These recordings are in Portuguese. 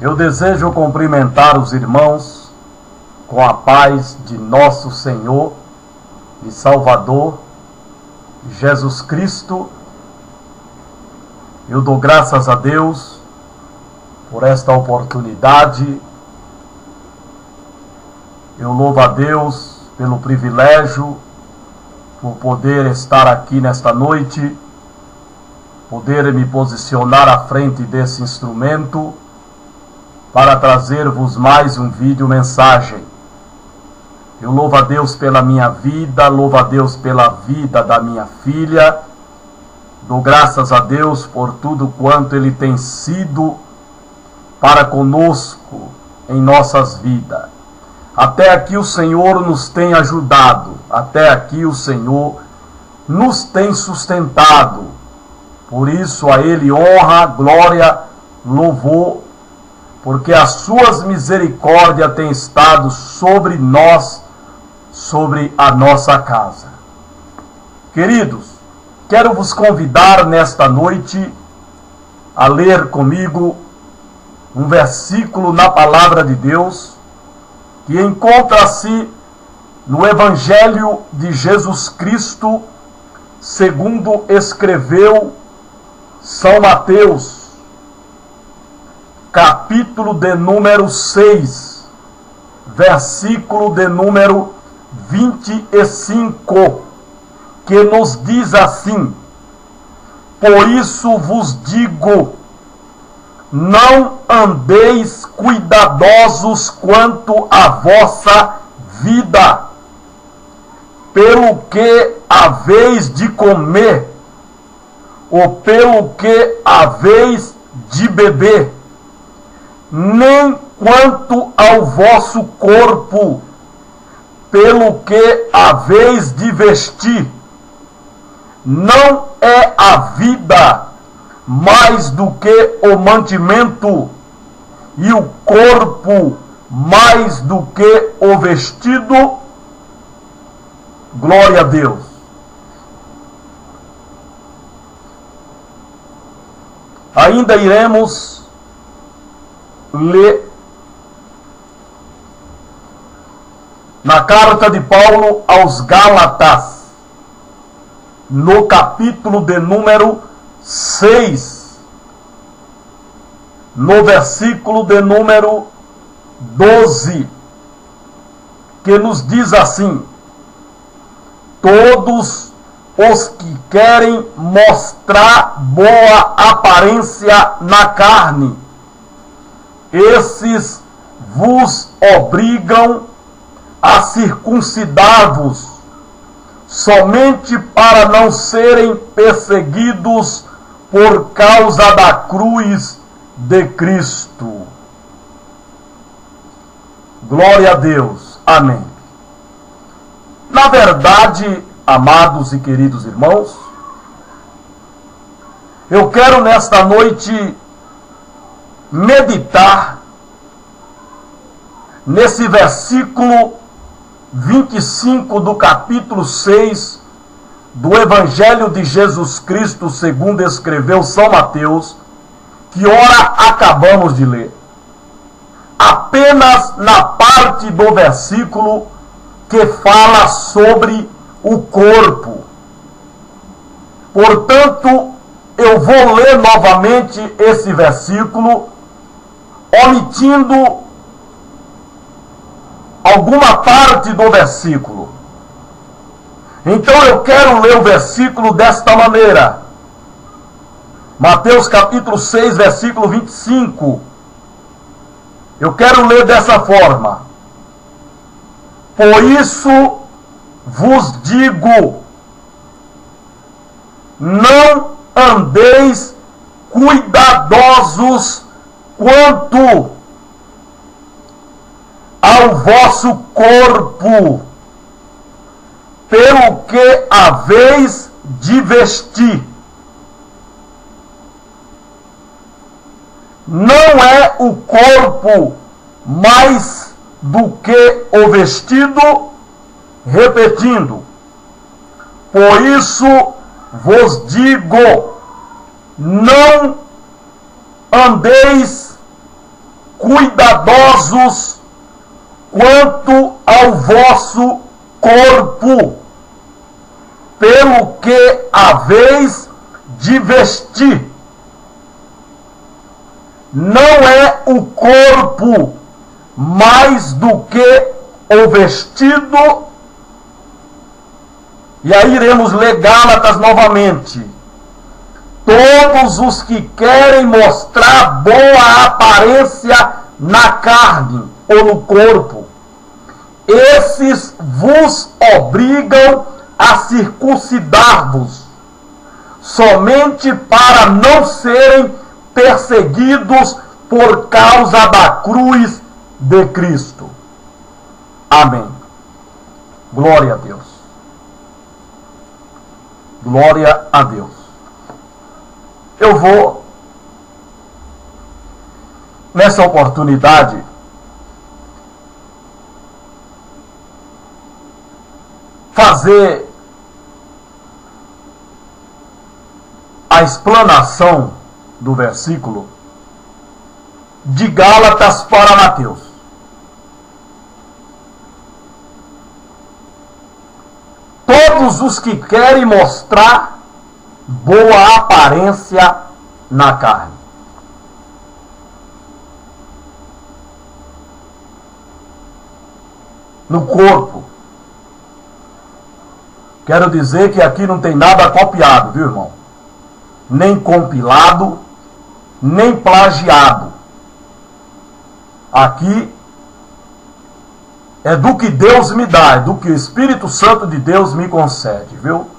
Eu desejo cumprimentar os irmãos com a paz de nosso Senhor e Salvador, Jesus Cristo. Eu dou graças a Deus por esta oportunidade. Eu louvo a Deus pelo privilégio, por poder estar aqui nesta noite, poder me posicionar à frente desse instrumento para trazer-vos mais um vídeo mensagem. Eu louvo a Deus pela minha vida, louvo a Deus pela vida da minha filha, dou graças a Deus por tudo quanto Ele tem sido para conosco em nossas vidas. Até aqui o Senhor nos tem ajudado, até aqui o Senhor nos tem sustentado. Por isso a Ele honra, glória, louvor, porque as suas misericórdias têm estado sobre nós, sobre a nossa casa. Queridos, quero vos convidar nesta noite a ler comigo um versículo na palavra de Deus, que encontra-se no Evangelho de Jesus Cristo, segundo escreveu São Mateus, capítulo de número 6, versículo de número 25, que nos diz assim: por isso vos digo, não andeis cuidadosos quanto à vossa vida, pelo que haveis de comer, ou pelo que haveis de beber, nem quanto ao vosso corpo, pelo que haveis de vestir. Não é a vida mais do que o mantimento, e o corpo mais do que o vestido? Glória a Deus. Ainda iremos ler na carta de Paulo aos Gálatas, no capítulo de número 6, no versículo de número 12, que nos diz assim: todos os que querem mostrar boa aparência na carne, esses vos obrigam a circuncidar-vos, somente para não serem perseguidos por causa da cruz de Cristo. Glória a Deus. Amém. Na verdade, amados e queridos irmãos, eu quero nesta noite meditar nesse versículo 25 do capítulo 6 do Evangelho de Jesus Cristo, segundo escreveu São Mateus, que ora acabamos de ler. Apenas na parte do versículo que fala sobre o corpo. Portanto, eu vou ler novamente esse versículo, omitindo alguma parte do versículo. Então eu quero ler o versículo desta maneira. Mateus capítulo 6, versículo 25. Eu quero ler dessa forma: por isso vos digo, não andeis cuidadosos quanto ao vosso corpo, pelo que haveis de vestir. Não é o corpo mais do que o vestido? Repetindo, por isso vos digo, não andeis cuidadosos quanto ao vosso corpo, pelo que haveis de vestir. Não é o corpo mais do que o vestido. E aí iremos ler Gálatas novamente. Todos os que querem mostrar boa aparência na carne ou no corpo, esses vos obrigam a circuncidar-vos, somente para não serem perseguidos por causa da cruz de Cristo. Amém. Glória a Deus. Glória a Deus. Eu vou, nessa oportunidade, fazer a explanação do versículo de Gálatas para Mateus. Todos os que querem mostrar boa aparência na carne. No corpo. Quero dizer que aqui não tem nada copiado, viu, irmão? Nem compilado, nem plagiado. Aqui é do que Deus me dá, é do que o Espírito Santo de Deus me concede, viu?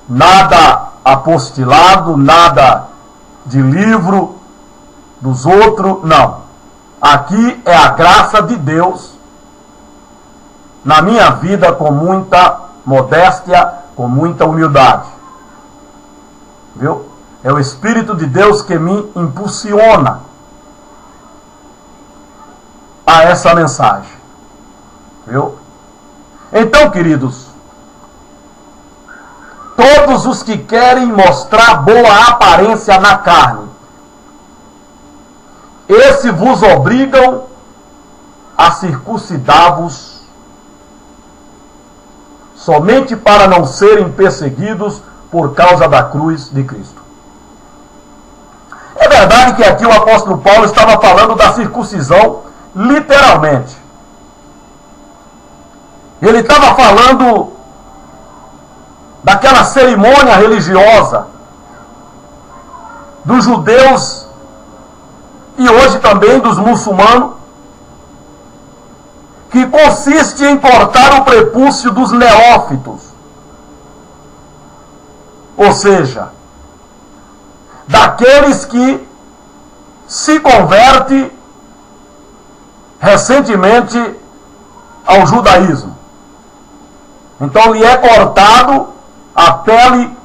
Nada apostilado, nada de livro dos outros, não. Aqui é a graça de Deus na minha vida, com muita modéstia, com muita humildade. Viu? É o Espírito de Deus que me impulsiona a essa mensagem. Viu? Então, queridos, todos os que querem mostrar boa aparência na carne, esses vos obrigam a circuncidar-vos, somente para não serem perseguidos por causa da cruz de Cristo. É verdade que aqui o apóstolo Paulo estava falando da circuncisão literalmente. Ele estava falando daquela cerimônia religiosa dos judeus e hoje também dos muçulmanos, que consiste em cortar o prepúcio dos neófitos, ou seja, daqueles que se convertem recentemente ao judaísmo. Então lhe é cortado a pele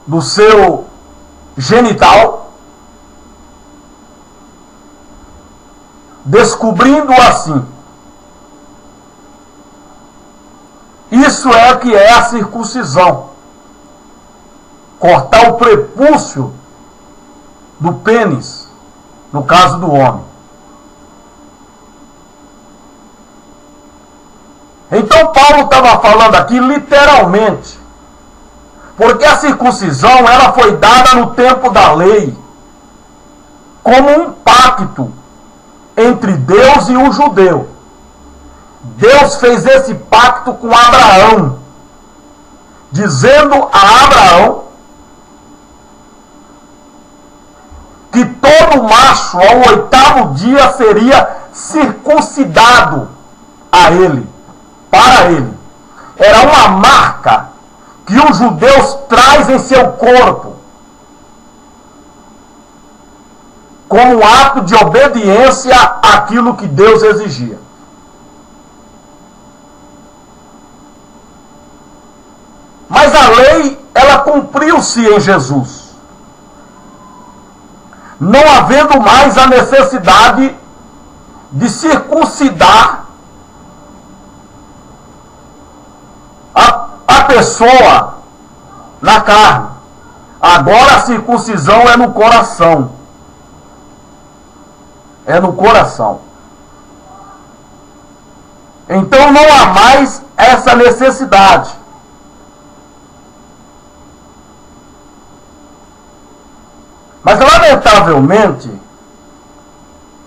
do seu genital, descobrindo assim. Isso é o que é a circuncisão. Cortar o prepúcio do pênis, no caso do homem. Então Paulo estava falando aqui literalmente, porque a circuncisão ela foi dada no tempo da lei, como um pacto entre Deus e o judeu. Deus fez esse pacto com Abraão, dizendo a Abraão que todo macho ao 8º dia seria circuncidado a ele, para ele. Era uma marca que os judeus trazem em seu corpo, como um ato de obediência àquilo que Deus exigia. Mas a lei, ela cumpriu-se em Jesus, não havendo mais a necessidade de circuncidar a pessoa na carne. Agora a circuncisão é no coração. É no coração. Então não há mais essa necessidade. Mas lamentavelmente,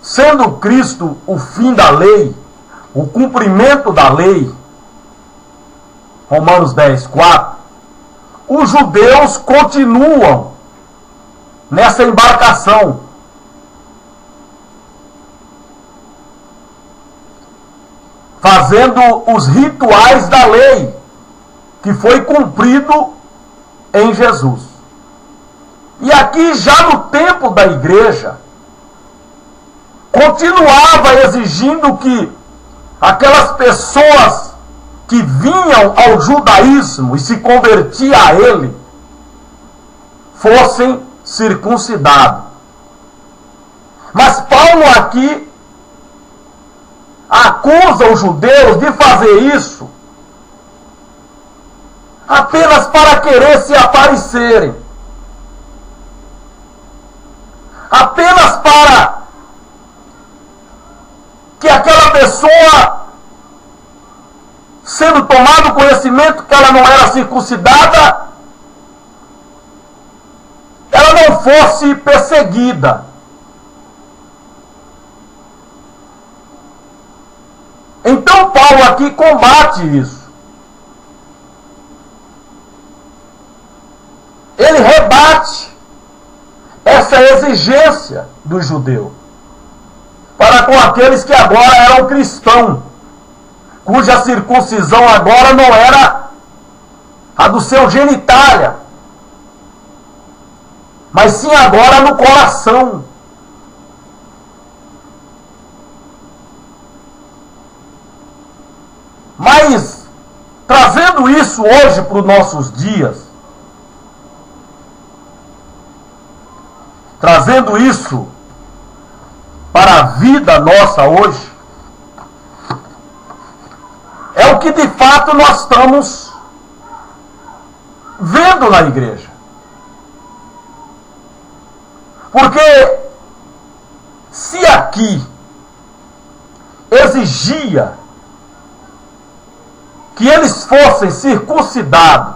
sendo Cristo o fim da lei, o cumprimento da lei, Romanos 10:4, os judeus continuam nessa embarcação. Fazendo os rituais da lei, que foi cumprido em Jesus. E aqui, já no tempo da igreja, continuava exigindo que aquelas pessoas que vinham ao judaísmo e se convertiam a ele, fossem circuncidados. Mas Paulo aqui acusa os judeus de fazer isso apenas para querer se aparecerem, apenas para que aquela pessoa, sendo tomado conhecimento que ela não era circuncidada, ela não fosse perseguida. Então Paulo aqui combate isso. Ele rebate essa exigência do judeu para com aqueles que agora eram cristãos, cuja circuncisão agora não era a do seu genitália, mas sim agora no coração. Mas, trazendo isso hoje para os nossos dias, trazendo isso para a vida nossa hoje, é o que de fato nós estamos vendo na igreja. Porque se aqui exigia que eles fossem circuncidados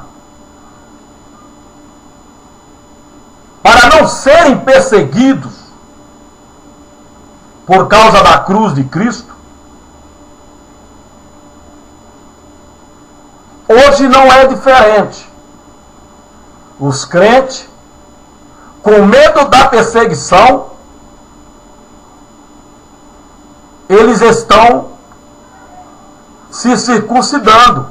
para não serem perseguidos por causa da cruz de Cristo, hoje não é diferente. Os crentes, com medo da perseguição, eles estão se circuncidando.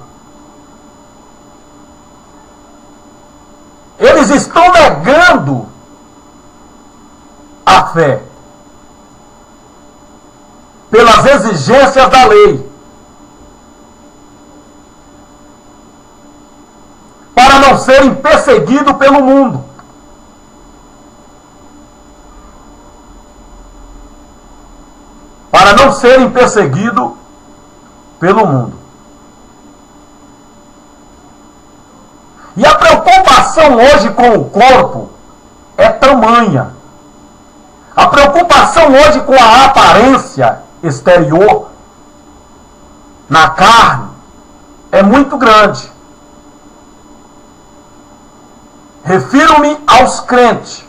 Eles estão negando a fé pelas exigências da lei, para não serem perseguidos pelo mundo. Para não serem perseguidos pelo mundo. E a preocupação hoje com o corpo é tamanha. A preocupação hoje com a aparência exterior, na carne, é muito grande. Refiro-me aos crentes.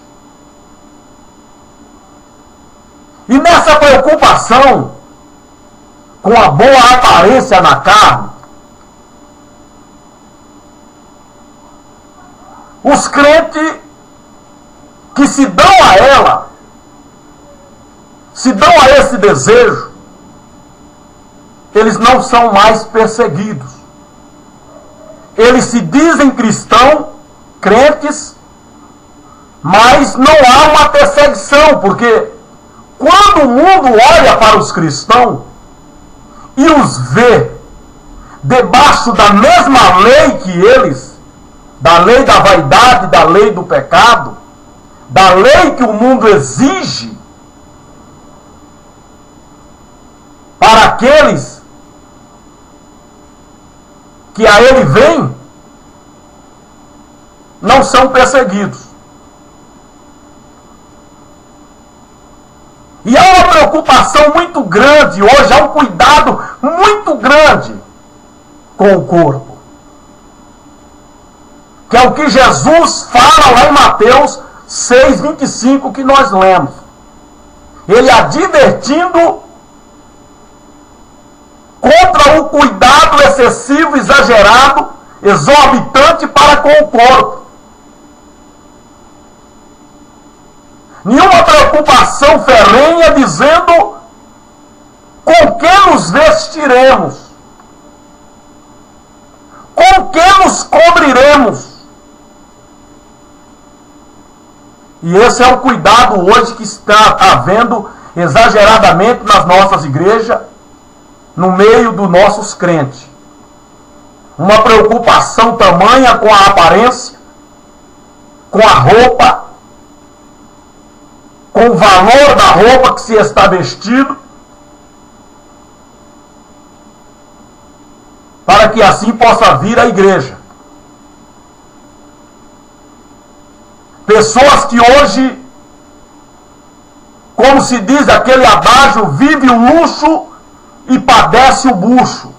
E nessa preocupação com a boa aparência na carne, os crentes que se dão a ela, se dão a esse desejo, eles não são mais perseguidos. Eles se dizem cristãos, crentes, mas não há uma perseguição, porque quando o mundo olha para os cristãos e os vê debaixo da mesma lei que eles, da lei da vaidade, da lei do pecado, da lei que o mundo exige para aqueles que a ele vêm, não são perseguidos. preocupação muito grande hoje, há um cuidado muito grande com o corpo. Que é o que Jesus fala lá em Mateus 6:25 que nós lemos. Ele advertindo contra o cuidado excessivo, exagerado, exorbitante para com o corpo. Nenhuma preocupação ferrenha dizendo com que nos vestiremos, com que nos cobriremos. E esse é o cuidado hoje que está havendo exageradamente nas nossas igrejas, no meio dos nossos crentes. Uma preocupação tamanha com a aparência, com a roupa, com o valor da roupa que se está vestido, para que assim possa vir à igreja. Pessoas que hoje, como se diz aquele adágio, vive o luxo e padece o bucho.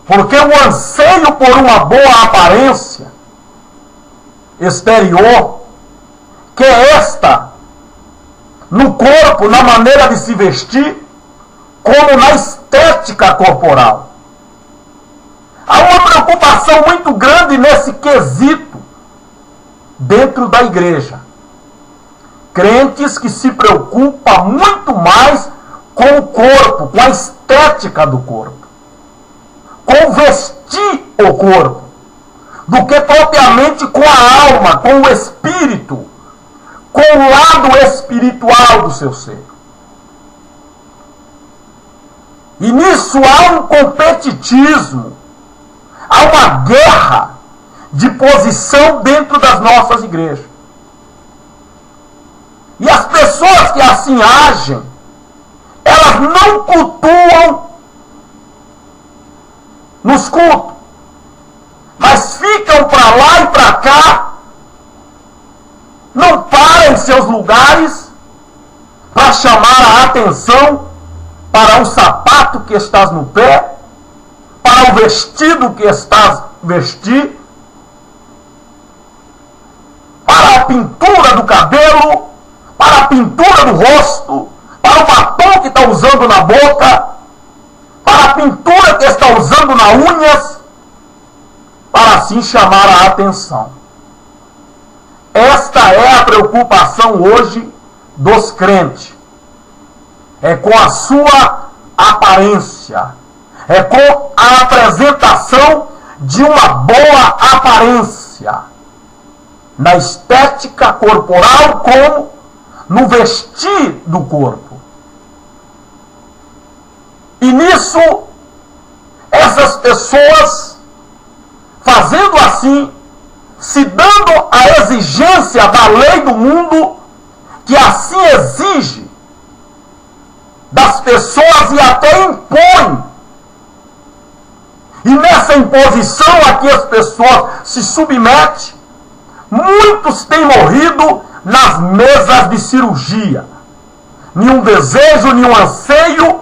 Porque o anseio por uma boa aparência exterior, que é esta, no corpo, na maneira de se vestir, como na estética corporal. Há uma preocupação muito grande nesse quesito dentro da igreja. Crentes que se preocupam muito mais com o corpo, com a estética do corpo, com vestir o corpo, do que propriamente com a alma, com o espírito, com o lado espiritual do seu ser. E nisso há um competitismo, há uma guerra de posição dentro das nossas igrejas. E as pessoas que assim agem, elas não cultuam nos cultos, mas ficam para lá e para cá, não param em seus lugares para chamar a atenção para o sapato que estás no pé, para o vestido que estás vestir, para a pintura do cabelo, para a pintura do rosto, para o batom que está usando na boca, para a pintura que está usando nas unhas, para assim chamar a atenção. Esta é a preocupação hoje dos crentes. É com a sua aparência. É com a apresentação de uma boa aparência. Na estética corporal como no vestir do corpo. E nisso, essas pessoas, fazendo assim, se dando a exigência da lei do mundo, que assim exige das pessoas e até impõe. E nessa imposição a que as pessoas se submetem, muitos têm morrido nas mesas de cirurgia. Nenhum desejo, nenhum anseio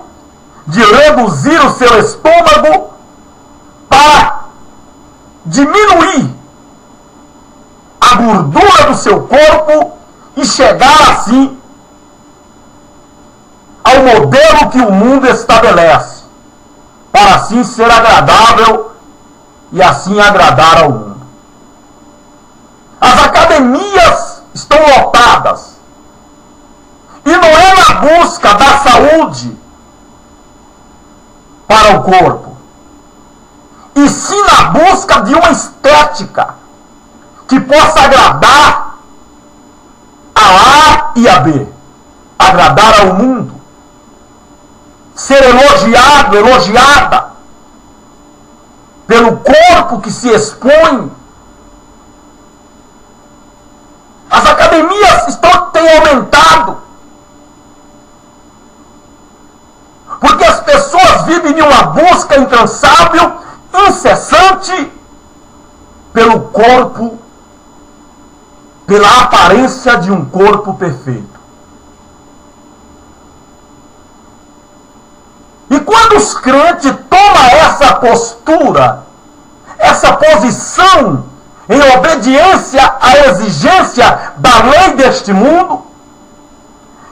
de reduzir o seu estômago para diminuir a gordura do seu corpo e chegar assim ao modelo que o mundo estabelece, para assim ser agradável e assim agradar ao mundo. As academias estão lotadas, e não é na busca da saúde para o corpo, e sim na busca de uma estética que possa agradar a A e a B, agradar ao mundo, ser elogiado, elogiada pelo corpo que se expõe. As academias têm aumentado, porque as pessoas vivem em uma busca incansável, incessante, pelo corpo, pela aparência de um corpo perfeito. E quando os crentes tomam essa postura, essa posição em obediência à exigência da lei deste mundo,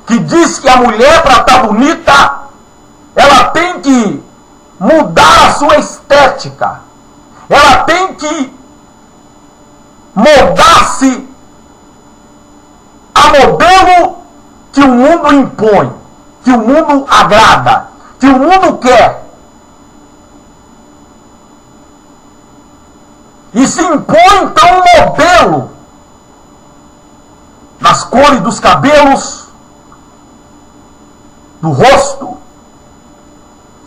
que diz que a mulher, para estar bonita, ela tem que mudar a sua estética, ela tem que moldar-se a modelo que o mundo impõe, que o mundo agrada, que o mundo quer. E se impõe então um modelo nas cores dos cabelos, do rosto.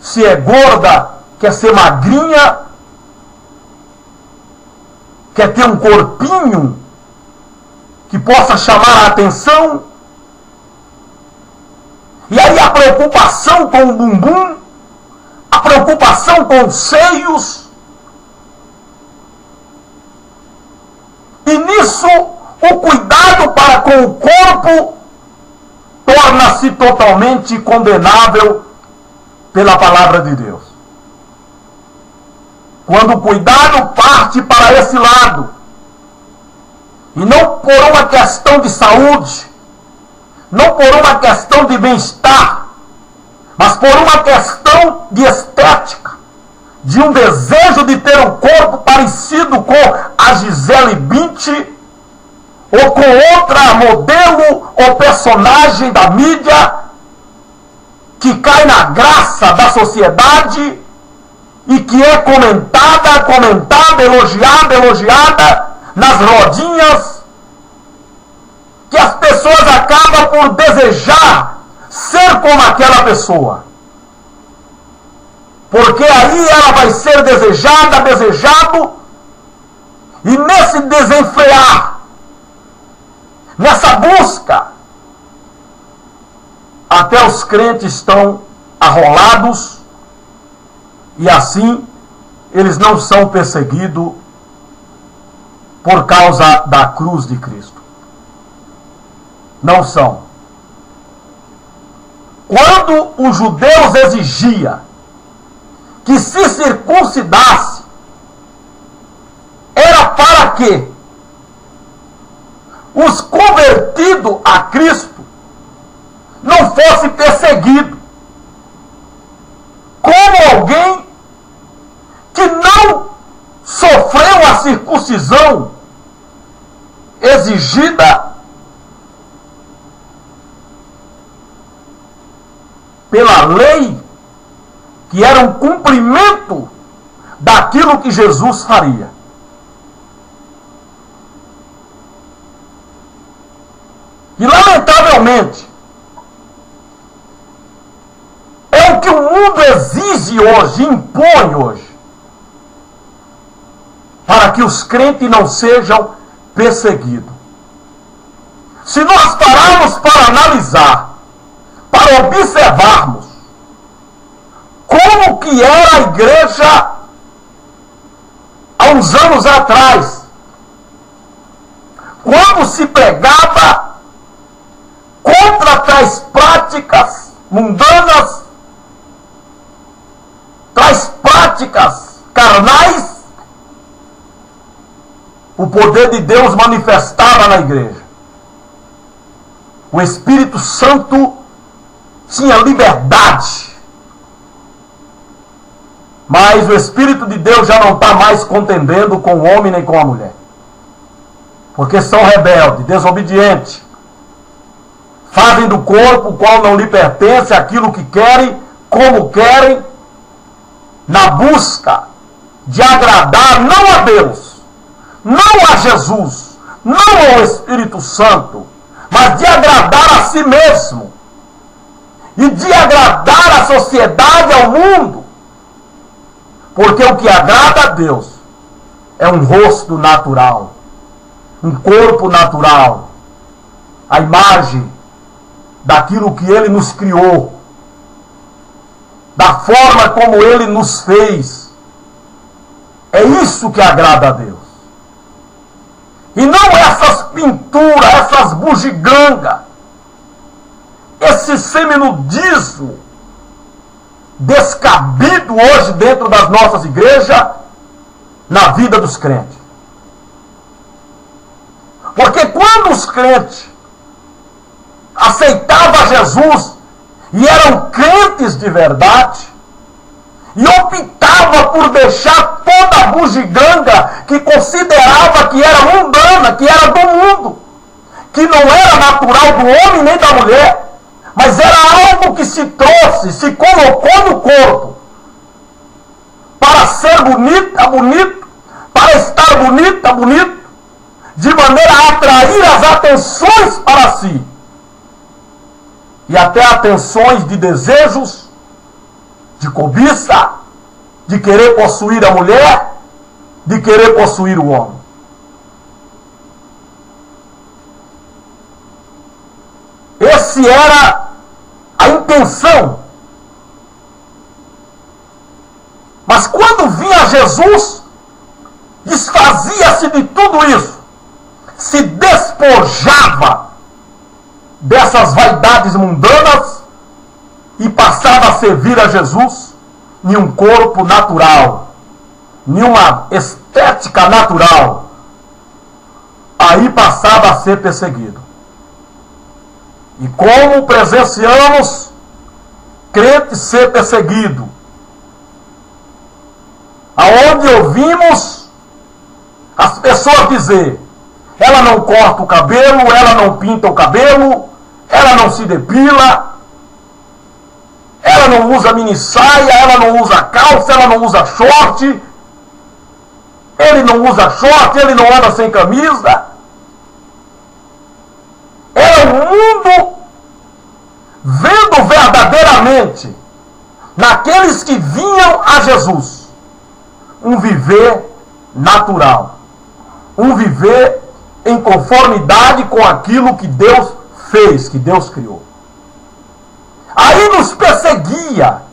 Se é gorda, quer ser magrinha, quer ter um corpinho que possa chamar a atenção. E aí a preocupação com o bumbum, a preocupação com os seios. E nisso o cuidado para com o corpo torna-se totalmente condenável pela palavra de Deus. Quando o cuidado parte para esse lado, e não por uma questão de saúde, não por uma questão de bem-estar, mas por uma questão de estética, de um desejo de ter um corpo parecido com a Gisele Bündchen, ou com outra modelo ou personagem da mídia, que cai na graça da sociedade e que é comentada, elogiada nas rodinhas, que as pessoas acabam por desejar ser como aquela pessoa. Porque aí ela vai ser desejado, e nesse desenfrear, nessa busca, até os crentes estão arrolados, e assim eles não são perseguidos por causa da cruz de Cristo. Não são. Quando os judeus exigiam que se circuncidasse, era para que os convertidos a Cristo não fossem perseguidos como alguém que não sofreu a circuncisão exigida pela lei, que era um cumprimento daquilo que Jesus faria. E lamentavelmente, é o que o mundo exige hoje, impõe hoje, para que os crentes não sejam perseguidos. Se nós pararmos para analisar, para observarmos como que era a igreja há uns anos atrás, quando se pregava contra tais práticas mundanas, tais práticas carnais, o poder de Deus manifestava na igreja. O Espírito Santo tinha liberdade. Mas o Espírito de Deus já não está mais contendendo com o homem nem com a mulher. Porque são rebeldes, desobedientes. Fazem do corpo o qual não lhe pertence aquilo que querem, como querem, na busca de agradar não a Deus, não a Jesus, não ao Espírito Santo, mas de agradar a si mesmo e de agradar a sociedade, ao mundo. Porque o que agrada a Deus é um rosto natural, um corpo natural, a imagem daquilo que Ele nos criou, da forma como Ele nos fez. É isso que agrada a Deus. E não essas pinturas, essas bugigangas, esse seminudismo descabido hoje dentro das nossas igrejas, na vida dos crentes. Porque quando os crentes aceitavam Jesus e eram crentes de verdade, e optava por deixar toda a bugiganga que considerava que era mundana, que era do mundo, que não era natural do homem nem da mulher, mas era algo que se trouxe, se colocou no corpo, para ser bonita, bonito, para estar bonita, bonito, de maneira a atrair as atenções para si, e até atenções de desejos, de cobiça, de querer possuir a mulher, de querer possuir o homem. Essa era a intenção. Mas quando vinha Jesus, desfazia-se de tudo isso, se despojava dessas vaidades mundanas e passava a servir a Jesus em um corpo natural, em uma estética natural. Aí passava a ser perseguido. E como presenciamos crente ser perseguido, aonde ouvimos as pessoas dizer: ela não corta o cabelo, ela não pinta o cabelo, ela não se depila, ela não usa mini saia, ela não usa calça, ela não usa short, ele não usa short, ele não anda sem camisa. Era o mundo vendo verdadeiramente naqueles que vinham a Jesus um viver natural, um viver em conformidade com aquilo que Deus fez, que Deus criou. Aí nos perseguia,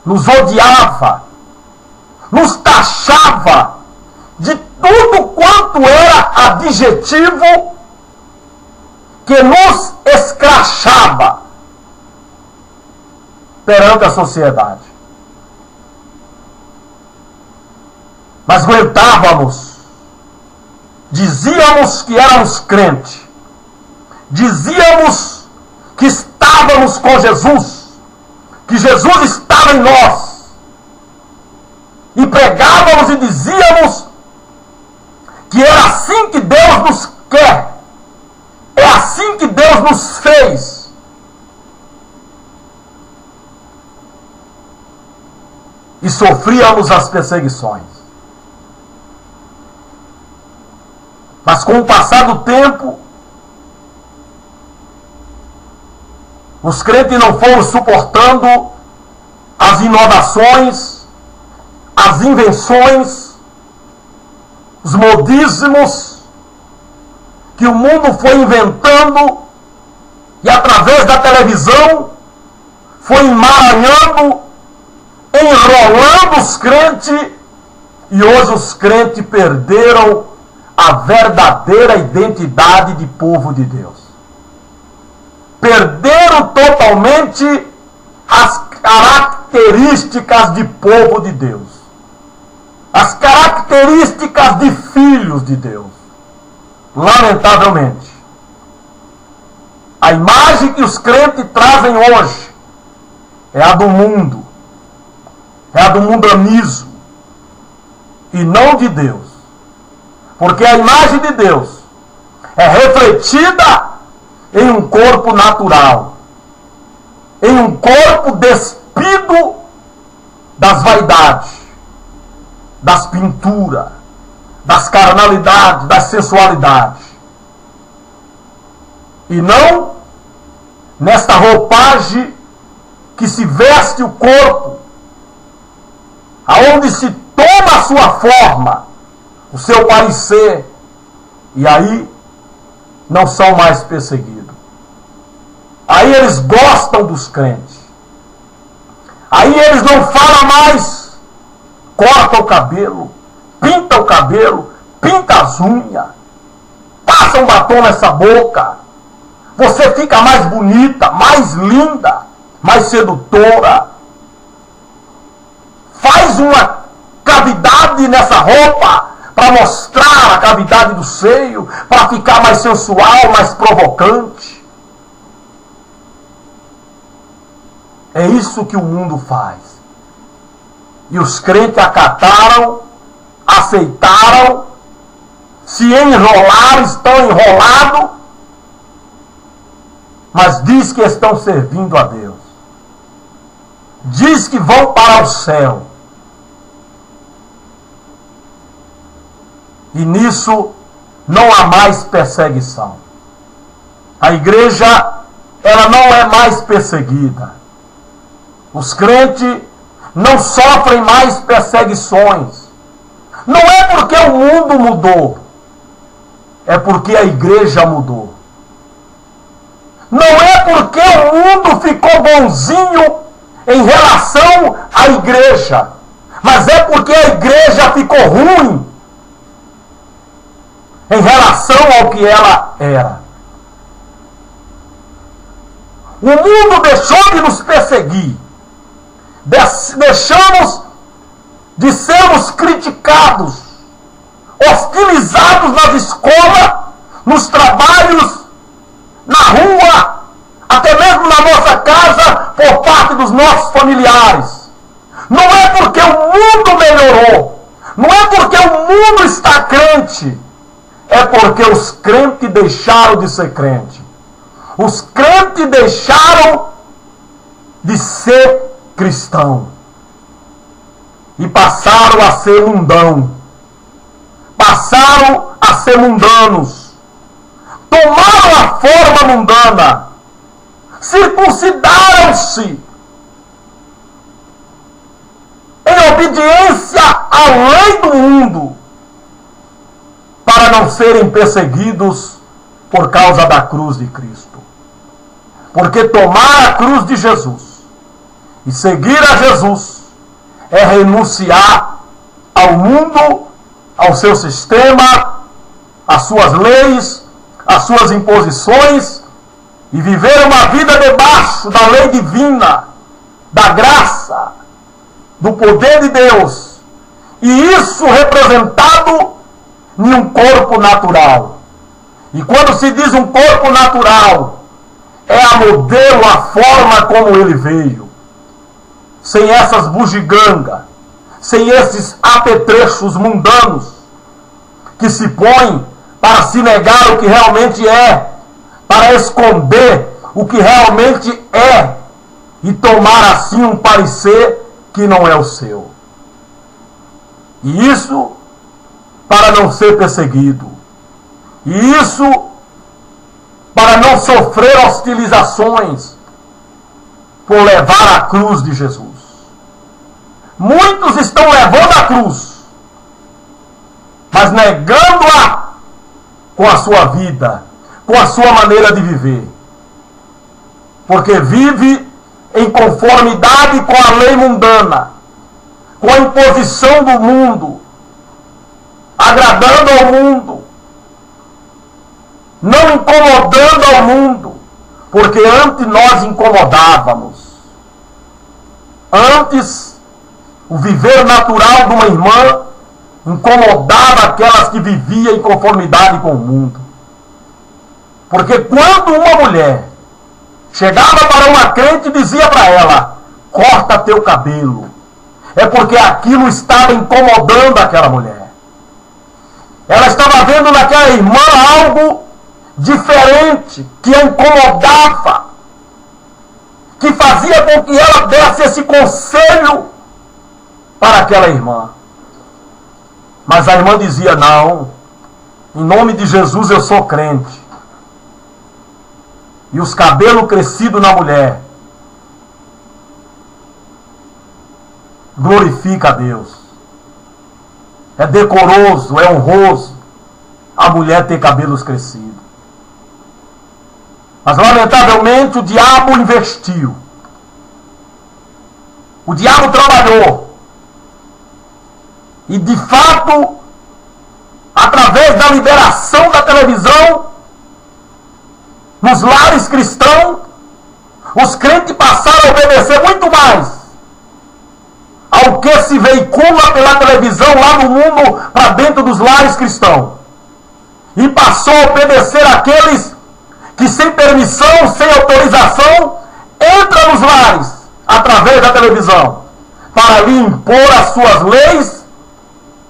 nos odiava, nos taxava de tudo quanto era adjetivo que nos escrachava perante a sociedade. Mas aguentávamos, dizíamos que éramos crentes, dizíamos que estávamos com Jesus, que Jesus estava em nós, e pregávamos e dizíamos que era assim que Deus nos quer, é assim que Deus nos fez. E sofríamos as perseguições. Mas com o passar do tempo, os crentes não foram suportando as inovações, as invenções, os modismos que o mundo foi inventando e através da televisão foi emaranhando, enrolando os crentes, e hoje os crentes perderam a verdadeira identidade de povo de Deus. Perderam totalmente as características de povo de Deus, as características de filhos de Deus. Lamentavelmente, a imagem que os crentes trazem hoje é a do mundo, é a do mundanismo, e não de Deus. Porque a imagem de Deus é refletida em um corpo natural, em um corpo despido das vaidades, das pinturas, das carnalidades, das sensualidades. E não nesta roupagem que se veste o corpo, aonde se toma a sua forma, o seu parecer, e aí não são mais perseguidos. Aí eles gostam dos crentes. Aí eles não falam mais, corta o cabelo, pinta o cabelo, pinta as unhas, passa um batom nessa boca, você fica mais bonita, mais linda, mais sedutora. faz uma cavidade nessa roupa para mostrar a cavidade do seio, para ficar mais sensual, mais provocante. É isso que o mundo faz. E os crentes acataram, aceitaram, se enrolaram, estão enrolados, mas diz que estão servindo a Deus. Diz que vão para o céu. E nisso não há mais perseguição. A igreja, ela não é mais perseguida. Os crentes não sofrem mais perseguições. Não é porque o mundo mudou, é porque a igreja mudou. Não é porque o mundo ficou bonzinho em relação à igreja, mas é porque a igreja ficou ruim em relação ao que ela era. O mundo deixou de nos perseguir. Deixamos de sermos criticados, hostilizados nas escolas, nos trabalhos, na rua, até mesmo na nossa casa, por parte dos nossos familiares. Não é porque o mundo melhorou, não é porque o mundo está crente, é porque os crentes deixaram de ser crente. Os crentes deixaram de ser cristão e passaram a ser mundão, passaram a ser mundanos, tomaram a forma mundana, circuncidaram-se em obediência à lei do mundo, para não serem perseguidos por causa da cruz de Cristo. Porque tomar a cruz de Jesus e seguir a Jesus é renunciar ao mundo, ao seu sistema, às suas leis, às suas imposições, e viver uma vida debaixo da lei divina, da graça, do poder de Deus. E isso representado em um corpo natural. E quando se diz um corpo natural, é a modelo, a forma como ele veio. Sem essas bugigangas, sem esses apetrechos mundanos que se põem para se negar o que realmente é, para esconder o que realmente é e tomar assim um parecer que não é o seu. E isso para não ser perseguido. E isso para não sofrer hostilizações por levar a cruz de Jesus. Muitos estão levando a cruz, mas negando-a com a sua vida, com a sua maneira de viver. Porque vive em conformidade com a lei mundana, com a imposição do mundo, agradando ao mundo, não incomodando ao mundo, porque antes nós incomodávamos. Antes, o viver natural de uma irmã incomodava aquelas que viviam em conformidade com o mundo. Porque quando uma mulher chegava para uma crente e dizia para ela: corta teu cabelo, é porque aquilo estava incomodando aquela mulher. Ela estava vendo naquela irmã algo diferente, que a incomodava, que fazia com que ela desse esse conselho para aquela irmã. Mas a irmã dizia: não, em nome de Jesus eu sou crente. E os cabelos crescidos na mulher glorifica a Deus. É decoroso, é honroso a mulher ter cabelos crescidos. Mas lamentavelmente o diabo investiu. O diabo trabalhou. E de fato, através da liberação da televisão, nos lares cristãos, os crentes passaram a obedecer muito mais ao que se veicula pela televisão lá no mundo para dentro dos lares cristãos. E passou a obedecer àqueles que sem permissão, sem autorização, entram nos lares através da televisão para ali impor as suas leis,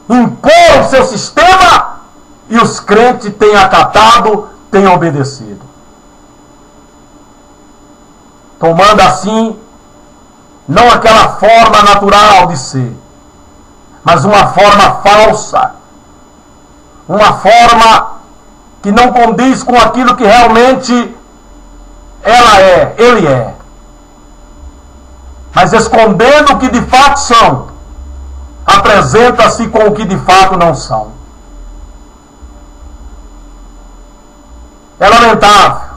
impor o seu sistema, e os crentes têm acatado, têm obedecido. Tomando assim, não aquela forma natural de ser, mas uma forma falsa, uma forma que não condiz com aquilo que realmente ele é. Mas escondendo o que de fato são, apresenta-se com o que de fato não são. É lamentável.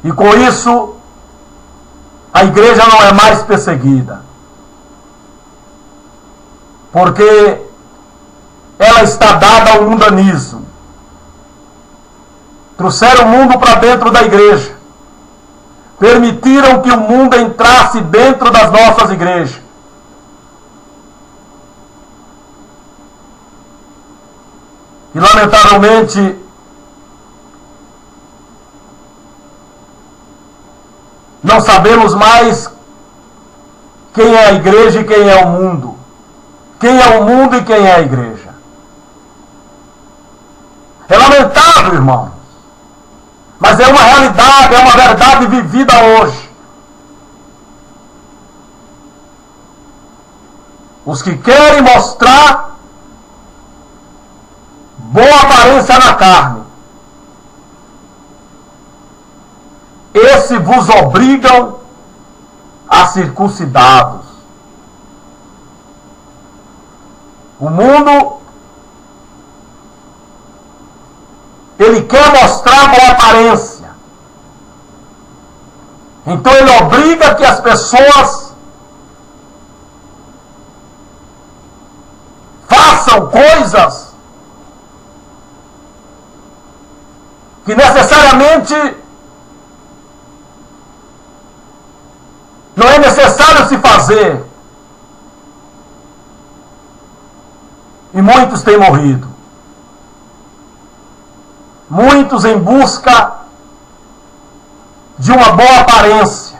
E com isso, a igreja não é mais perseguida. Porque ela está dada ao mundanismo. Trouxeram o mundo para dentro da igreja. Permitiram que o mundo entrasse dentro das nossas igrejas. E lamentavelmente, não sabemos mais quem é a igreja e quem é o mundo. Quem é o mundo e quem é a igreja. É lamentável, irmãos. Mas é uma realidade, é uma verdade vivida hoje. Os que querem mostrar boa aparência na carne, esses vos obrigam a circuncidados. O mundo, ele quer mostrar boa aparência. Então ele obriga que as pessoas façam coisas que necessariamente não é necessário se fazer. E muitos têm morrido. Muitos em busca de uma boa aparência.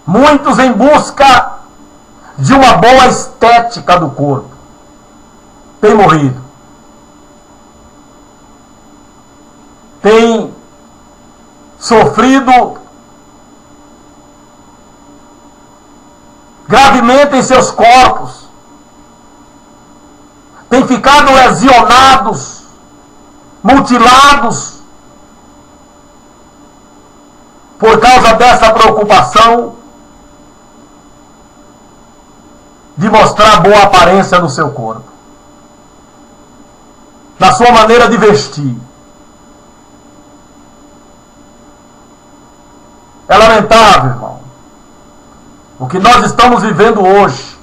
Muitos em busca de uma boa estética do corpo. Têm morrido. Têm sofrido gravemente em seus corpos, têm ficado lesionados, mutilados, por causa dessa preocupação de mostrar boa aparência no seu corpo, na sua maneira de vestir. É lamentável, irmão, o que nós estamos vivendo hoje,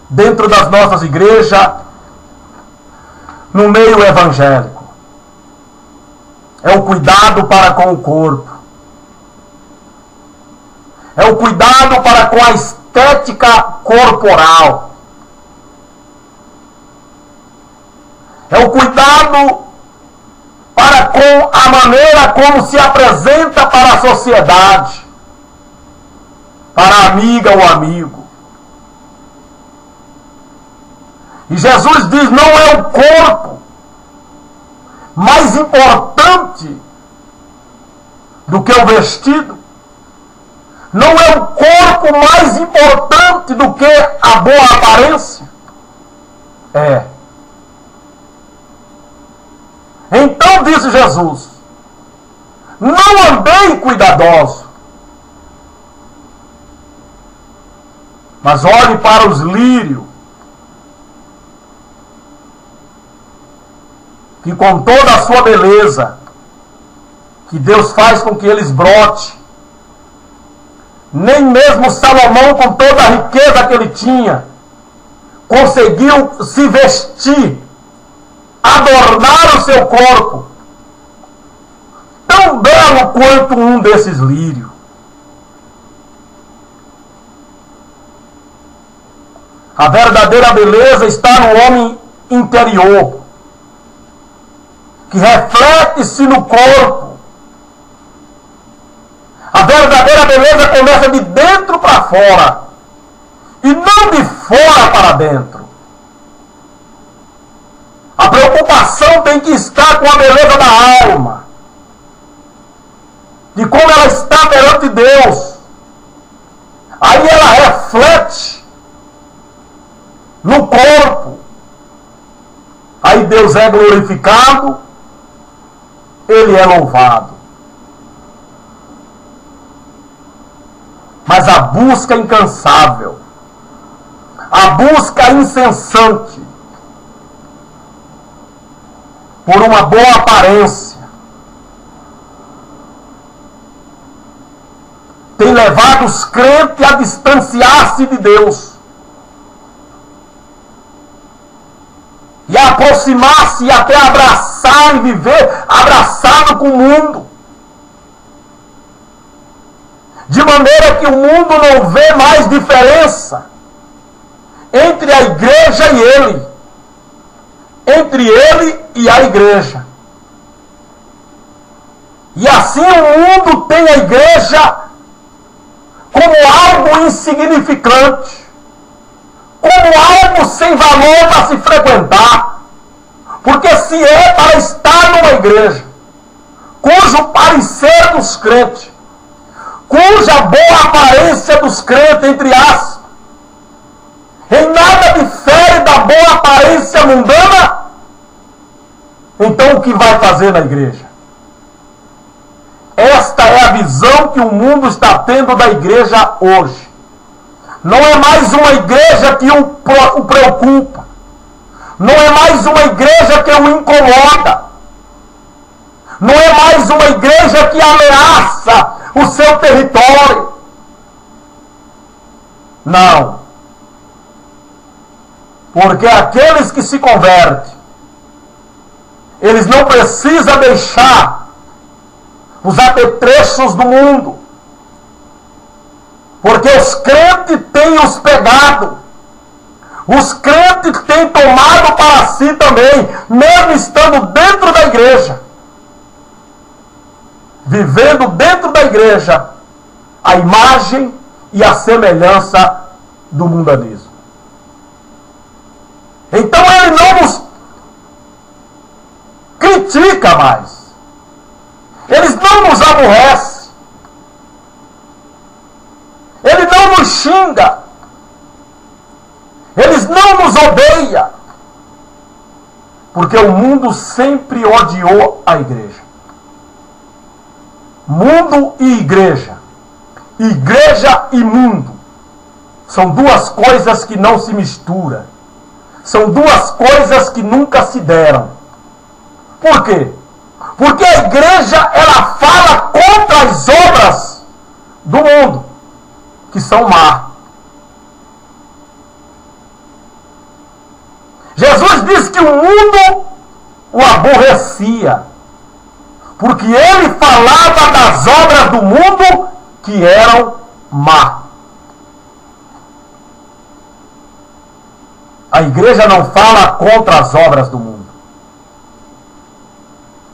dentro das nossas igrejas, no meio evangélico. É o cuidado para com o corpo. É o cuidado para com a estética corporal. É o cuidado para com a maneira como se apresenta para a sociedade, para a amiga ou amigo. E Jesus diz, não é o corpo mais importante do que o vestido. Não é o corpo mais importante do que a boa aparência. É. Então disse Jesus, não andei cuidadoso, mas olhe para os lírios, que com toda a sua beleza, que Deus faz com que eles brotem, nem mesmo Salomão, com toda a riqueza que ele tinha, conseguiu se vestir, adornar o seu corpo, tão belo quanto um desses lírios. A verdadeira beleza está no homem interior, que reflete-se no corpo. A verdadeira beleza começa de dentro para fora, e não de fora para dentro. A preocupação tem que estar com a beleza da alma, de como ela está perante Deus. Aí ela reflete no corpo. Aí Deus é glorificado, Ele é louvado. Mas a busca incansável, a busca incessante por uma boa aparência, tem levado os crentes a distanciar-se de Deus e a aproximar-se e até abraçar e viver abraçado com o mundo, de maneira que o mundo não vê mais diferença entre a igreja e ele, entre ele e a igreja. E assim o mundo tem a igreja como algo insignificante, como algo sem valor para se frequentar. Porque se é para estar numa igreja cujo parecer dos crentes, cuja boa aparência dos crentes, entre aspas, em nada difere da boa aparência mundana, então o que vai fazer na igreja? Esta é a visão que o mundo está tendo da igreja hoje. Não é mais uma igreja que o preocupa. Não é mais uma igreja que o incomoda. Não é mais uma igreja que ameaça o seu território. Não. Porque aqueles que se convertem, eles não precisam deixar os apetrechos do mundo. Porque os crentes têm os pegado. Os crentes têm tomado para si também, mesmo estando dentro da igreja. Vivendo dentro da igreja a imagem e a semelhança do mundanismo. Então ele não nos critica mais. Eles não nos aborrecem. Ele não nos xinga. Eles não nos odeiam. Porque o mundo sempre odiou a igreja. Mundo e igreja. Igreja e mundo. São duas coisas que não se misturam. São duas coisas que nunca se deram. Por quê? Porque a igreja, ela fala contra as obras do mundo, que são más. Jesus disse que o mundo o aborrecia, porque ele falava das obras do mundo que eram más. A igreja não fala contra as obras do mundo.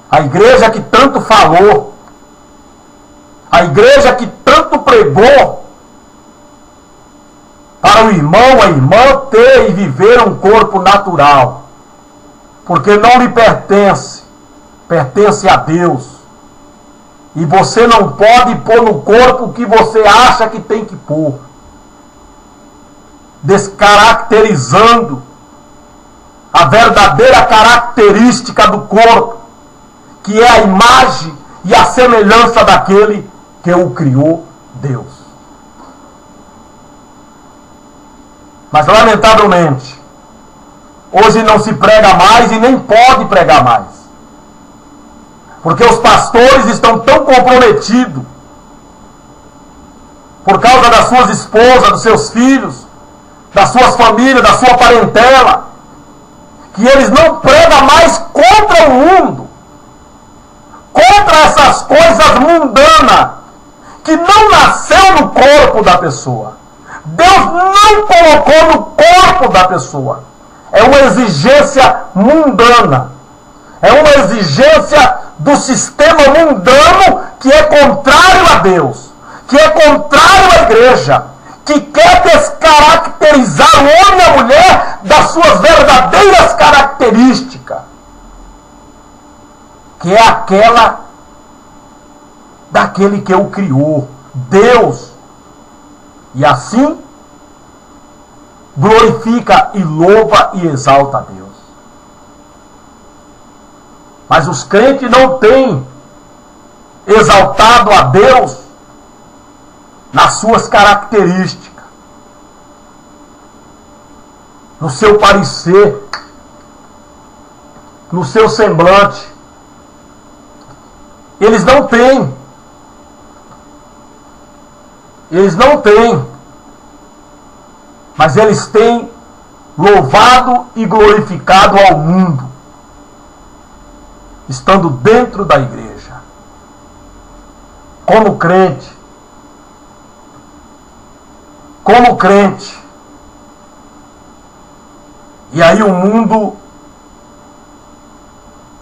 A igreja que tanto falou, a igreja que tanto pregou para o irmão, a irmã ter e viver um corpo natural, porque não lhe pertence, pertence a Deus. E você não pode pôr no corpo o que você acha que tem que pôr, descaracterizando a verdadeira característica do corpo, que é a imagem e a semelhança daquele que o criou, Deus. Mas, lamentavelmente, hoje não se prega mais e nem pode pregar mais. Porque os pastores estão tão comprometidos por causa das suas esposas, dos seus filhos, das suas famílias, da sua parentela, que eles não pregam mais contra o mundo, contra essas coisas mundanas que não nasceu no corpo da pessoa. Deus não colocou no corpo da pessoa. É uma exigência mundana. É uma exigência do sistema mundano que é contrário a Deus, que é contrário à igreja, que quer descaracterizar o homem e a mulher das suas verdadeiras características, que é aquela daquele que o criou, Deus. E assim glorifica e louva e exalta a Deus. Mas os crentes não têm exaltado a Deus nas suas características, no seu parecer, no seu semblante. Eles não têm. Eles não têm. Mas eles têm louvado e glorificado ao mundo, estando dentro da igreja, como crente. Como crente. E aí o mundo,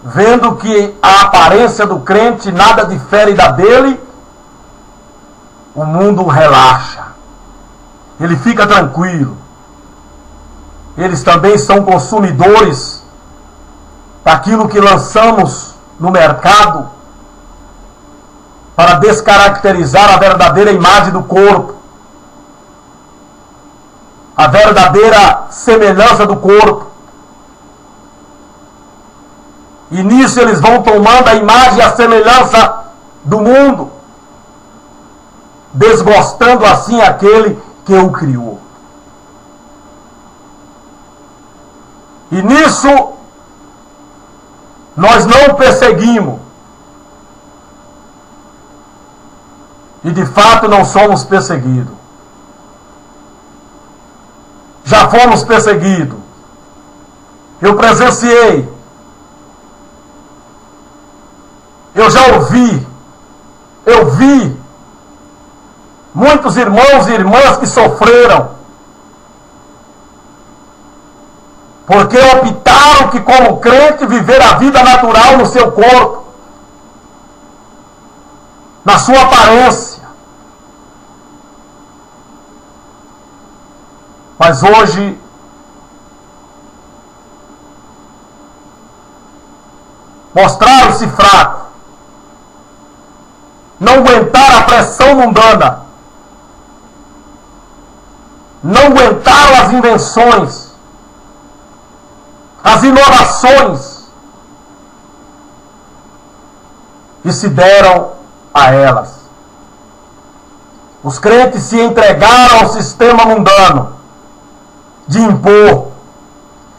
vendo que a aparência do crente nada difere da dele, o mundo relaxa. Ele fica tranquilo. Eles também são consumidores daquilo que lançamos no mercado para descaracterizar a verdadeira imagem do corpo, a verdadeira semelhança do corpo. E nisso eles vão tomando a imagem e a semelhança do mundo, desgostando assim aquele que o criou. E nisso nós não perseguimos. E de fato não somos perseguidos. Já fomos perseguidos. Eu presenciei. Eu já ouvi. Eu vi muitos irmãos e irmãs que sofreram porque optaram que, como crente, viver a vida natural no seu corpo, na sua aparência. Mas hoje mostraram-se fracos, não aguentaram a pressão mundana, não aguentaram as invenções, as inovações, e se deram a elas. Os crentes se entregaram ao sistema mundano de impor,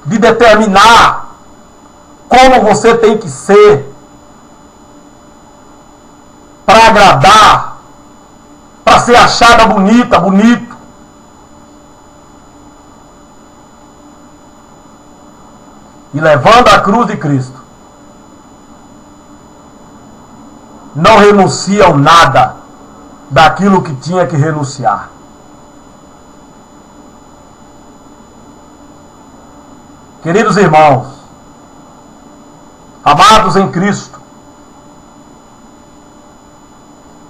de determinar como você tem que ser para agradar, para ser achada bonita, bonito. E levando a cruz de Cristo, não renunciam nada daquilo que tinha que renunciar. Queridos irmãos, amados em Cristo,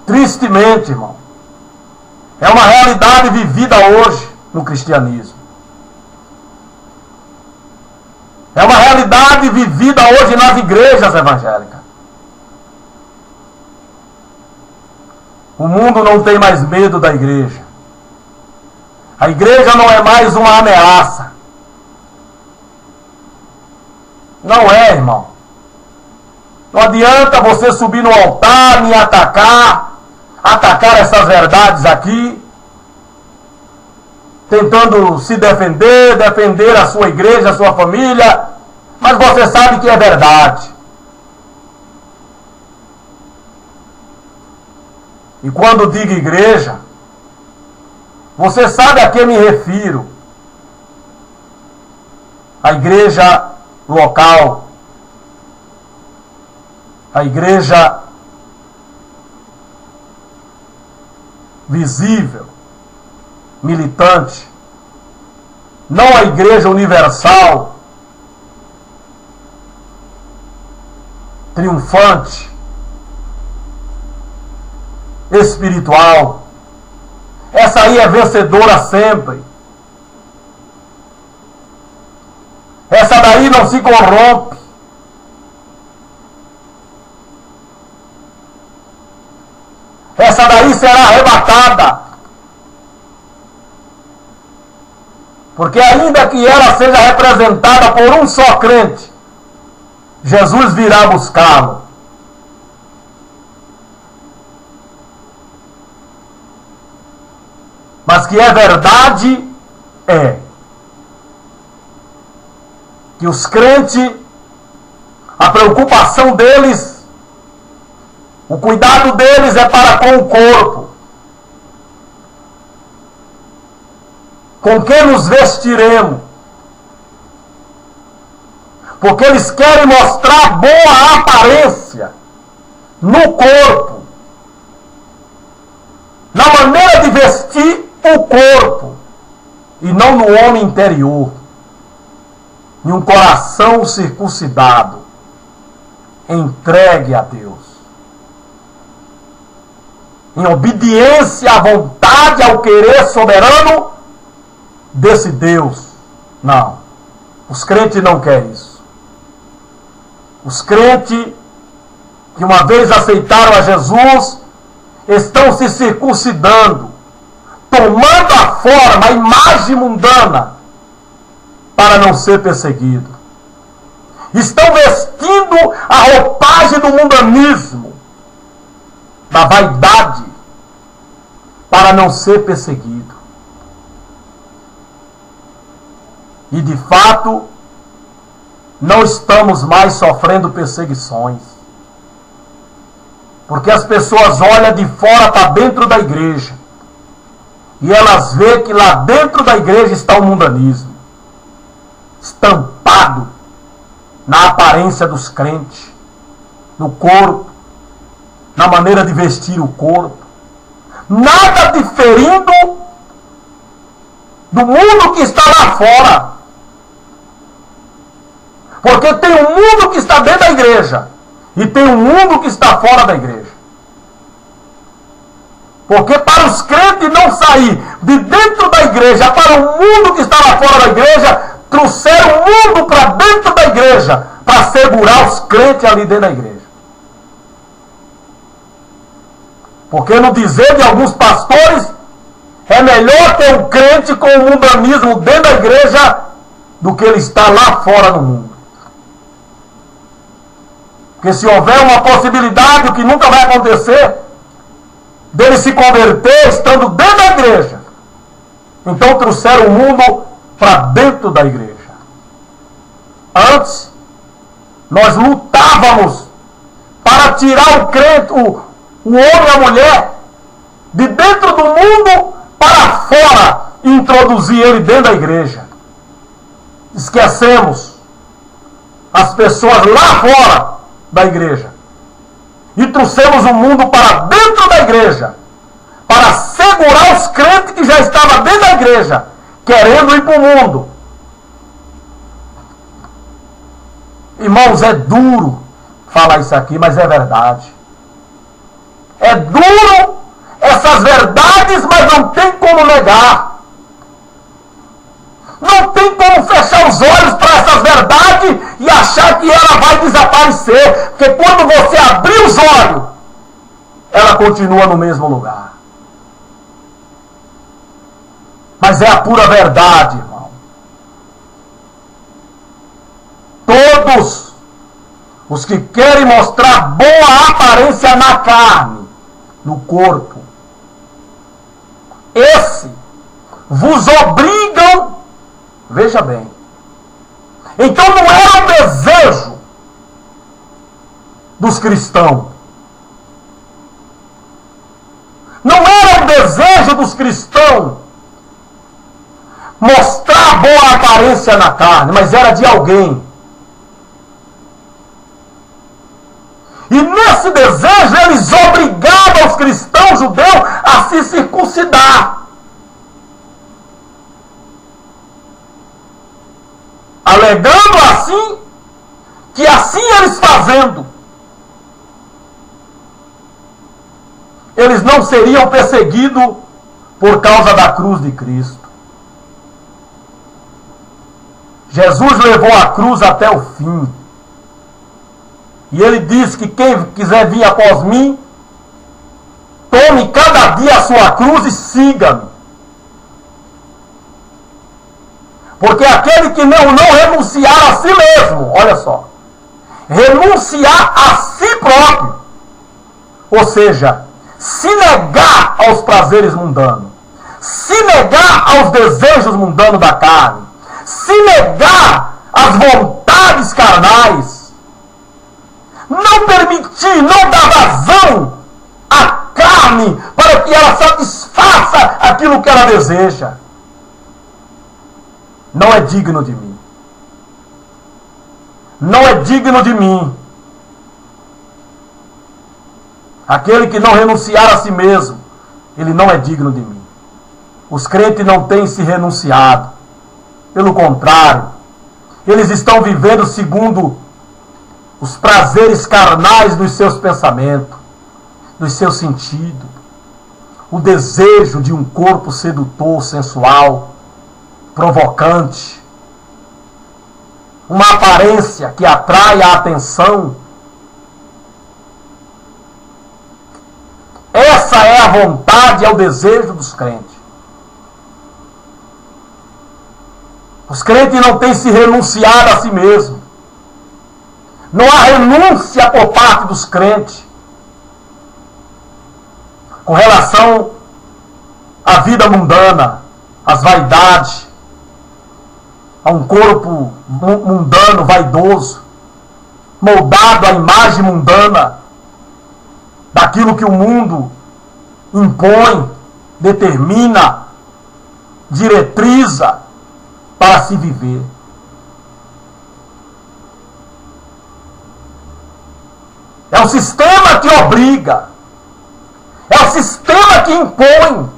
tristemente, irmão, é uma realidade vivida hoje no cristianismo. É uma realidade vivida hoje nas igrejas evangélicas. O mundo não tem mais medo da igreja. A igreja não é mais uma ameaça. Não é, irmão. Não adianta você subir no altar, me atacar essas verdades aqui, tentando se defender, defender a sua igreja, a sua família, mas você sabe que é verdade. E quando digo igreja, você sabe a que me refiro. A igreja local, a igreja visível, militante, não a igreja universal, triunfante, espiritual. Essa aí é vencedora sempre. Essa daí não se corrompe. Essa daí será arrebatada. Porque ainda que ela seja representada por um só crente, Jesus virá buscá-lo. Mas que é verdade é que os crentes, a preocupação deles, o cuidado deles é para com o corpo. Com que nos vestiremos? Porque eles querem mostrar boa aparência no corpo, na maneira de vestir o corpo, e não no homem interior, em um coração circuncidado, entregue a Deus, em obediência à vontade, ao querer soberano desse Deus. Não, os crentes não querem isso. Os crentes que uma vez aceitaram a Jesus estão se circuncidando, tomando a forma, a imagem mundana, para não ser perseguido. Estão vestindo a roupagem do mundanismo, da vaidade, para não ser perseguido. E de fato, não estamos mais sofrendo perseguições. Porque as pessoas olham de fora para dentro da igreja e elas veem que lá dentro da igreja está o mundanismo, estampado na aparência dos crentes, no corpo, na maneira de vestir o corpo, nada diferindo do mundo que está lá fora. Porque tem um mundo que está dentro da igreja e tem um mundo que está fora da igreja. Porque para os crentes não sair de dentro da igreja para o mundo que está lá fora da igreja, trouxeram o mundo para dentro da igreja para segurar os crentes ali dentro da igreja. Porque no dizer de alguns pastores, é melhor ter um crente com o mundanismo dentro da igreja do que ele estar lá fora no mundo. Porque se houver uma possibilidade, o que nunca vai acontecer, dele se converter estando dentro da igreja, então trouxeram o mundo para dentro da igreja. Antes, nós lutávamos para tirar o crente, o homem e a mulher, de dentro do mundo para fora e introduzir ele dentro da igreja. Esquecemos as pessoas lá fora da igreja e trouxemos o mundo para dentro da igreja para segurar os crentes que já estavam dentro da igreja, querendo ir para o mundo. Irmãos, é duro falar isso aqui, mas é verdade. É duro essas verdades, mas não tem como negar. Não tem como fechar os olhos para essas verdades e achar que ela vai desaparecer. Porque quando você abrir os olhos, ela continua no mesmo lugar. Mas é a pura verdade, irmão. Todos os que querem mostrar boa aparência na carne, no corpo, esse vos obrigam, veja bem, então não era um desejo dos cristãos, não era um desejo dos cristãos mostrar boa aparência na carne, mas era de alguém. E desejo, eles obrigavam os cristãos judeus a se circuncidar, alegando assim que assim eles fazendo, eles não seriam perseguidos por causa da cruz de Cristo. Jesus levou a cruz até o fim. E ele disse que quem quiser vir após mim, tome cada dia a sua cruz e siga-me. Porque aquele que não renunciar a si mesmo, olha só, renunciar a si próprio, ou seja, se negar aos prazeres mundanos, se negar aos desejos mundanos da carne, se negar às vontades carnais, não permitir, não dar vazão à carne para que ela satisfaça aquilo que ela deseja, não é digno de mim. Não é digno de mim. Aquele que não renunciar a si mesmo, ele não é digno de mim. Os crentes não têm se renunciado. Pelo contrário, eles estão vivendo segundo os prazeres carnais dos seus pensamentos, dos seus sentidos, o desejo de um corpo sedutor, sensual, provocante, uma aparência que atrai a atenção. Essa é a vontade, é o desejo dos crentes. Os crentes não têm se renunciado a si mesmos. Não há renúncia por parte dos crentes com relação à vida mundana, às vaidades, a um corpo mundano, vaidoso, moldado à imagem mundana, daquilo que o mundo impõe, determina, diretriza para se viver. É o sistema que obriga, é o sistema que impõe.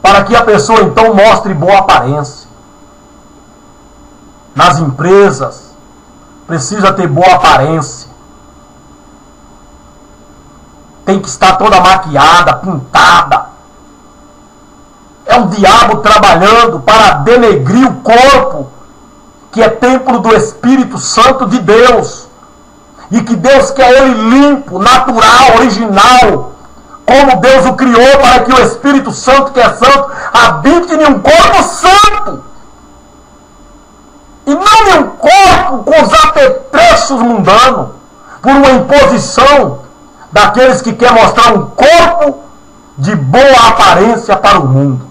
Para que a pessoa então mostre boa aparência. Nas empresas, precisa ter boa aparência. Tem que estar toda maquiada, pintada. É o diabo trabalhando para denegrir o corpo, que é templo do Espírito Santo de Deus. E que Deus quer ele limpo, natural, original, como Deus o criou, para que o Espírito Santo, que é santo, habite em um corpo santo. E não em um corpo com os apetrechos mundanos, por uma imposição daqueles que querem mostrar um corpo de boa aparência para o mundo.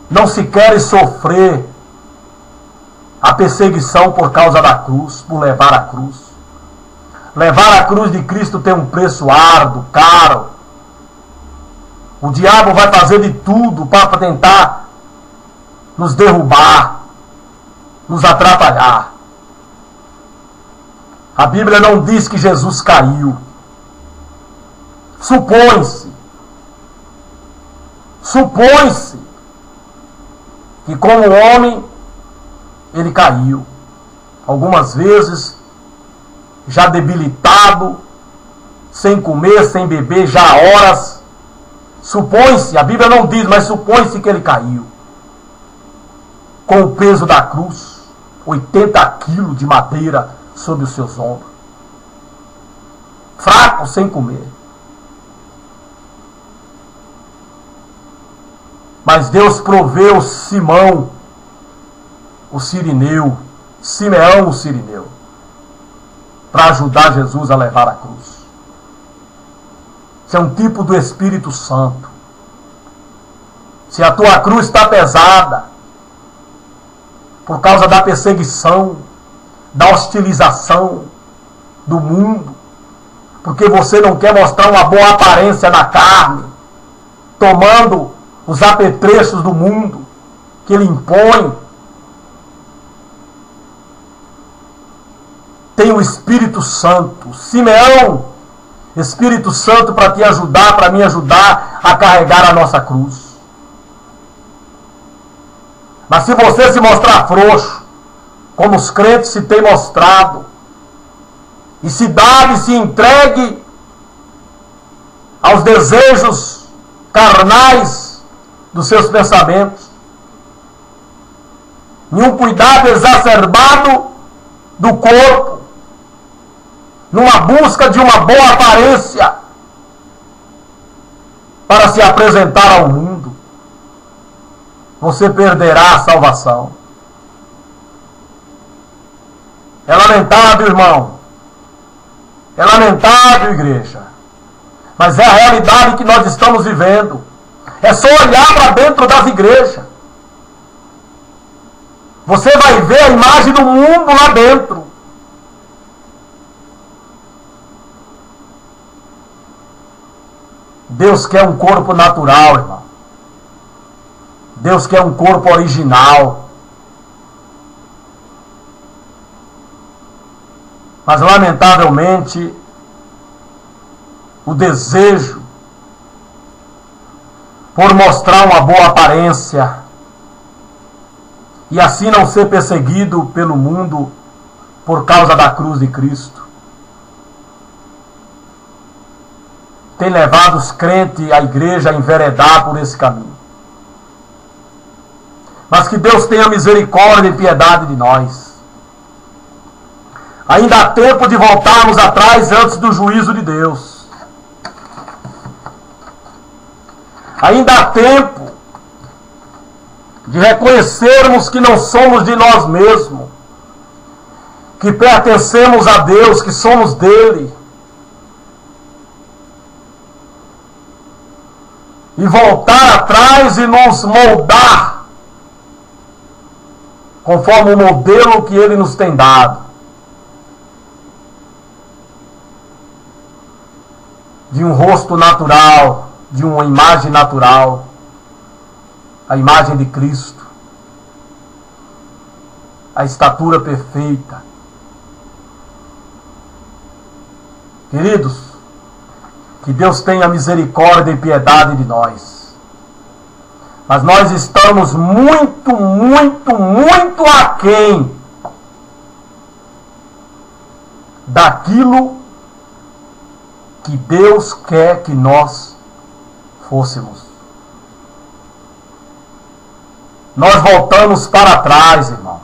Não se quer sofrer a perseguição por causa da cruz, por levar a cruz. Levar a cruz de Cristo tem um preço árduo, caro. O diabo vai fazer de tudo para tentar nos derrubar, nos atrapalhar. A Bíblia não diz que Jesus caiu. Supõe-se que como homem ele caiu. Algumas vezes já debilitado, sem comer, sem beber, já há horas. Supõe-se, a Bíblia não diz, mas supõe-se que ele caiu. Com o peso da cruz, 80 quilos de madeira sobre os seus ombros. Fraco, sem comer. Mas Deus proveu Simeão, o sirineu, para ajudar Jesus a levar a cruz. Isso é um tipo do Espírito Santo. Se a tua cruz está pesada, por causa da perseguição, da hostilização do mundo, porque você não quer mostrar uma boa aparência na carne, tomando os apetrechos do mundo que ele impõe. Tem o Espírito Santo. Simeão, Espírito Santo para te ajudar, para me ajudar a carregar a nossa cruz. Mas se você se mostrar frouxo, como os crentes se têm mostrado, e se dá e se entregue aos desejos carnais dos seus pensamentos, nenhum cuidado exacerbado do corpo, numa busca de uma boa aparência para se apresentar ao mundo, você perderá a salvação. É lamentável, irmão. É lamentável, igreja. Mas é a realidade que nós estamos vivendo. É só olhar para dentro das igrejas. Você vai ver a imagem do mundo lá dentro. Deus quer um corpo natural, irmão. Deus quer um corpo original. Mas, lamentavelmente, o desejo por mostrar uma boa aparência e assim não ser perseguido pelo mundo por causa da cruz de Cristo, tem levado os crentes, a igreja, a enveredar por esse caminho. Mas que Deus tenha misericórdia e piedade de nós. Ainda há tempo de voltarmos atrás antes do juízo de Deus. Ainda há tempo de reconhecermos que não somos de nós mesmos, que pertencemos a Deus, que somos dele. E voltar atrás e nos moldar conforme o modelo que ele nos tem dado. De um rosto natural, de uma imagem natural, a imagem de Cristo, a estatura perfeita. Queridos, que Deus tenha misericórdia e piedade de nós. Mas nós estamos muito aquém daquilo que Deus quer que nós fôssemos. Nós voltamos para trás, irmão.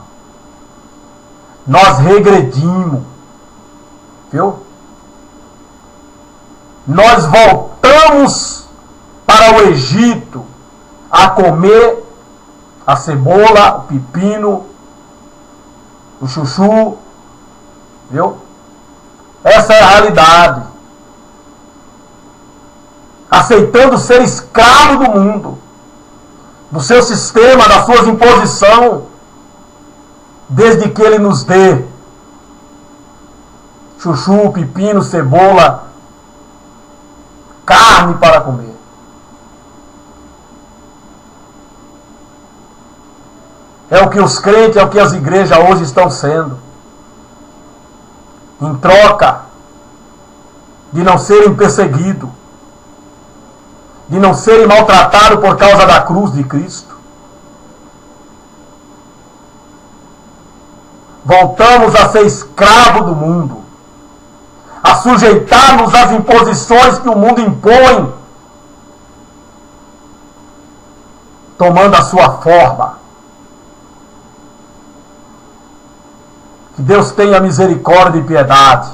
Nós regredimos. Viu? Nós voltamos para o Egito a comer a cebola, o pepino, o chuchu. Viu? Essa é a realidade. Aceitando ser escravo do mundo, do seu sistema, das suas imposições, desde que ele nos dê chuchu, pepino, cebola, carne para comer. É o que os crentes, é o que as igrejas hoje estão sendo. Em troca de não serem perseguidos, de não serem maltratados por causa da cruz de Cristo. Voltamos a ser escravos do mundo, a sujeitar-nos às imposições que o mundo impõe, tomando a sua forma. Que Deus tenha misericórdia e piedade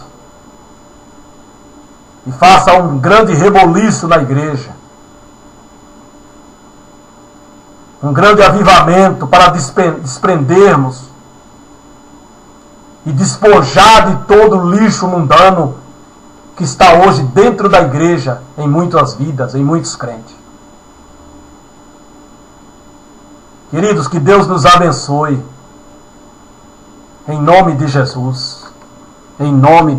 e faça um grande reboliço na igreja, um grande avivamento para desprendermos e despojar de todo o lixo mundano que está hoje dentro da igreja, em muitas vidas, em muitos crentes. Queridos, que Deus nos abençoe, em nome de Jesus, em nome